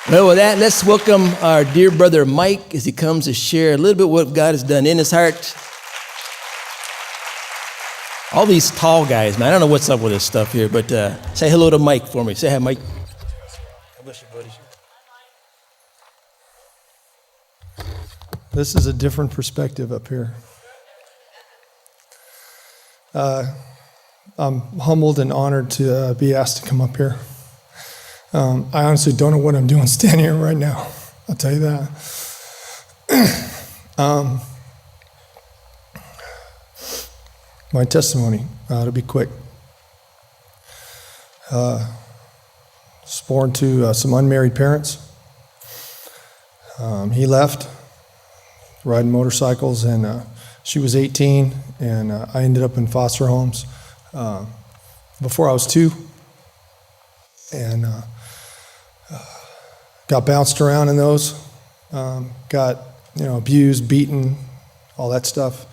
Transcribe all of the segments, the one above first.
Well, with that, let's welcome our dear brother Mike as he comes to share a little bit what God has done in his heart. All these tall guys, man, I don't know what's up with this stuff here, but say hello to Mike for me. Say hi, Mike. God bless you, buddy. This is a different perspective up here. I'm humbled and honored to be asked to come up here. I honestly don't know what I'm doing standing here right now. I'll tell you that. My testimony, to be quick. Was born to some unmarried parents. He left riding motorcycles, and she was 18, and I ended up in foster homes before I was 2, and got bounced around in those, got abused, beaten, all that stuff.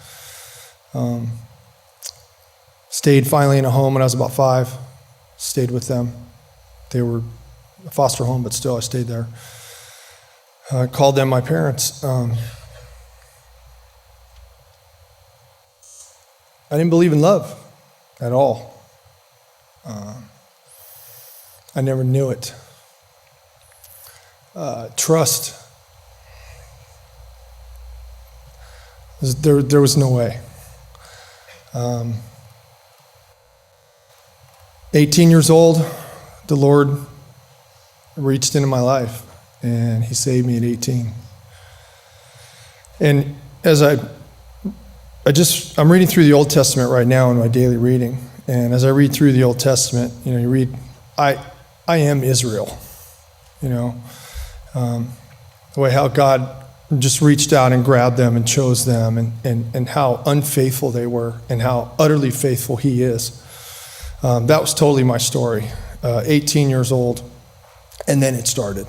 Stayed finally in a home when I was about 5. Stayed with them. They were a foster home, but still I stayed there. I called them my parents. I didn't believe in love at all. I never knew it. Trust, there was no way. 18 years old, the Lord reached into my life, and He saved me at 18. And as I'm reading through the Old Testament right now in my daily reading, and as I read through the Old Testament, you read, I am Israel, the way how God just reached out and grabbed them and chose them, and how unfaithful they were, and how utterly faithful He is. That was totally my story. 18 years old, and then it started.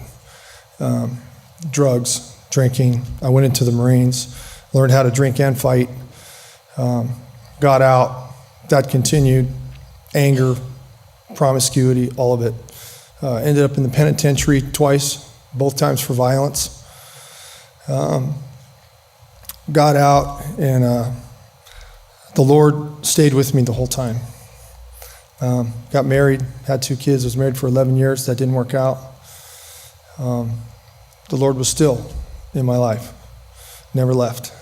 Drugs, drinking. I went into the Marines, learned how to drink and fight. Got out. That continued. Anger, promiscuity, all of it. Ended up in the penitentiary twice, both times for violence. Got out, and the Lord stayed with me the whole time. Got married, had 2 kids, was married for 11 years. That didn't work out. The Lord was still in my life, never left.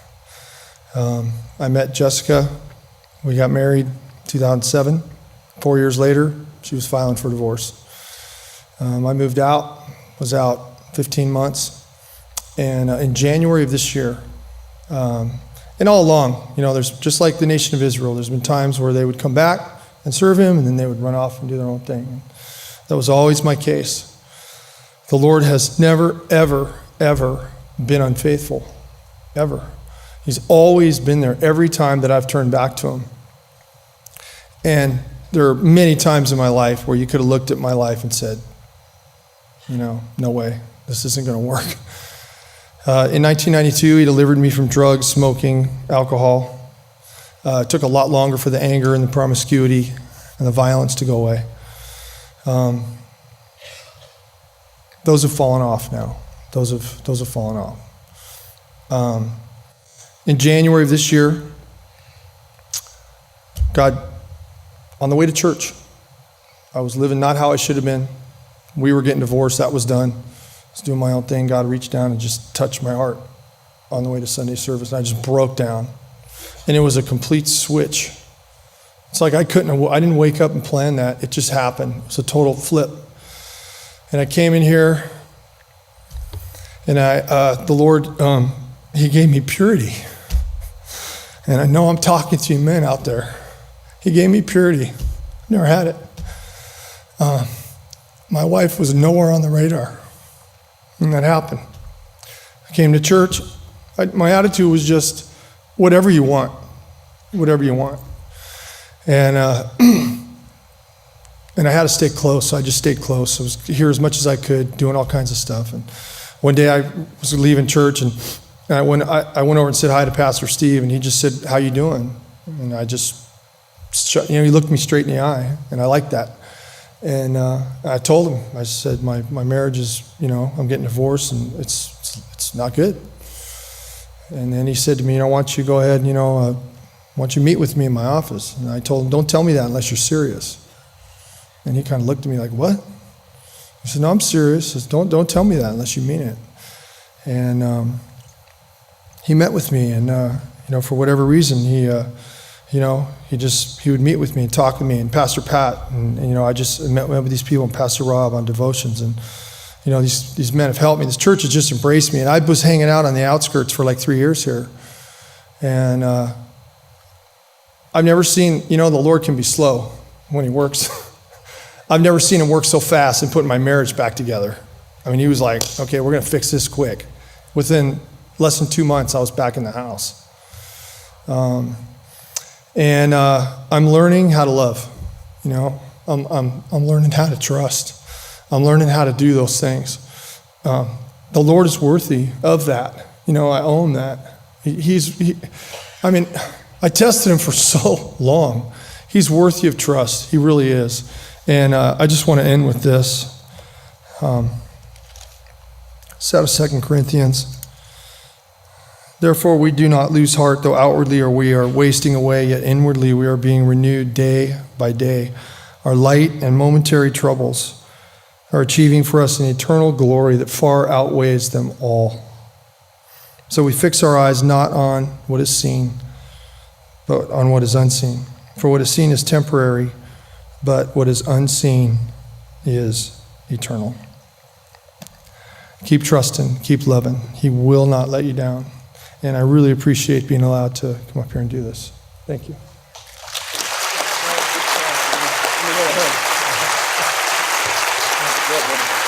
I met Jessica. We got married 2007. 4 years later, she was filing for divorce. I moved out, was out 15 months. And in January of this year, and all along, there's just like the nation of Israel, there's been times where they would come back and serve Him, and then they would run off and do their own thing. That was always my case. The Lord has never, ever, ever been unfaithful, ever. He's always been there every time that I've turned back to Him. And there are many times in my life where you could have looked at my life and said, no way, this isn't going to work. In 1992, He delivered me from drugs, smoking, alcohol. It took a lot longer for the anger and the promiscuity and the violence to go away. Those have fallen off now. Those have fallen off. In January of this year, God, on the way to church, I was living not how I should have been. We were getting divorced. That was done. I was doing my own thing. God reached down and just touched my heart on the way to Sunday service. And I just broke down. And it was a complete switch. It's like I didn't wake up and plan that. It just happened. It was a total flip. And I came in here, and the Lord, He gave me purity. And I know I'm talking to you men out there. He gave me purity. Never had it. My wife was nowhere on the radar when that happened. I came to church. My attitude was just, whatever you want. Whatever you want. And and I had to stay close, so I just stayed close. I was here as much as I could, doing all kinds of stuff. And one day I was leaving church, and I went over and said hi to Pastor Steve, and he just said, "How you doing?" And I just, he looked me straight in the eye, and I liked that. And I told him, I said, my marriage is, I'm getting divorced and it's not good. And then he said to me, why don't you go ahead and, why don't you meet with me in my office? And I told him, don't tell me that unless you're serious. And he kind of looked at me like, what? I said, no, I'm serious. I said, don't tell me that unless you mean it. And he met with me, and for whatever reason, he would meet with me and talk with me, and Pastor Pat, and I just met with these people and Pastor Rob on devotions, and these men have helped me. This church has just embraced me, and I was hanging out on the outskirts for like 3 years here, and I've never seen, the Lord can be slow when he works. I've never seen him work so fast and putting my marriage back together. I mean, he was like, okay, we're going to fix this quick. Within less than 2 months, I was back in the house. And I'm learning how to love. I'm learning how to trust. I'm learning how to do those things. The Lord is worthy of that. I own that. I tested him for so long. He's worthy of trust. He really is. And I just want to end with this. It's out of 2 Corinthians. Therefore, we do not lose heart, though outwardly we are wasting away, yet inwardly we are being renewed day by day. Our light and momentary troubles are achieving for us an eternal glory that far outweighs them all. So we fix our eyes not on what is seen, but on what is unseen. For what is seen is temporary, but what is unseen is eternal. Keep trusting, keep loving. He will not let you down. And I really appreciate being allowed to come up here and do this. Thank you. Good.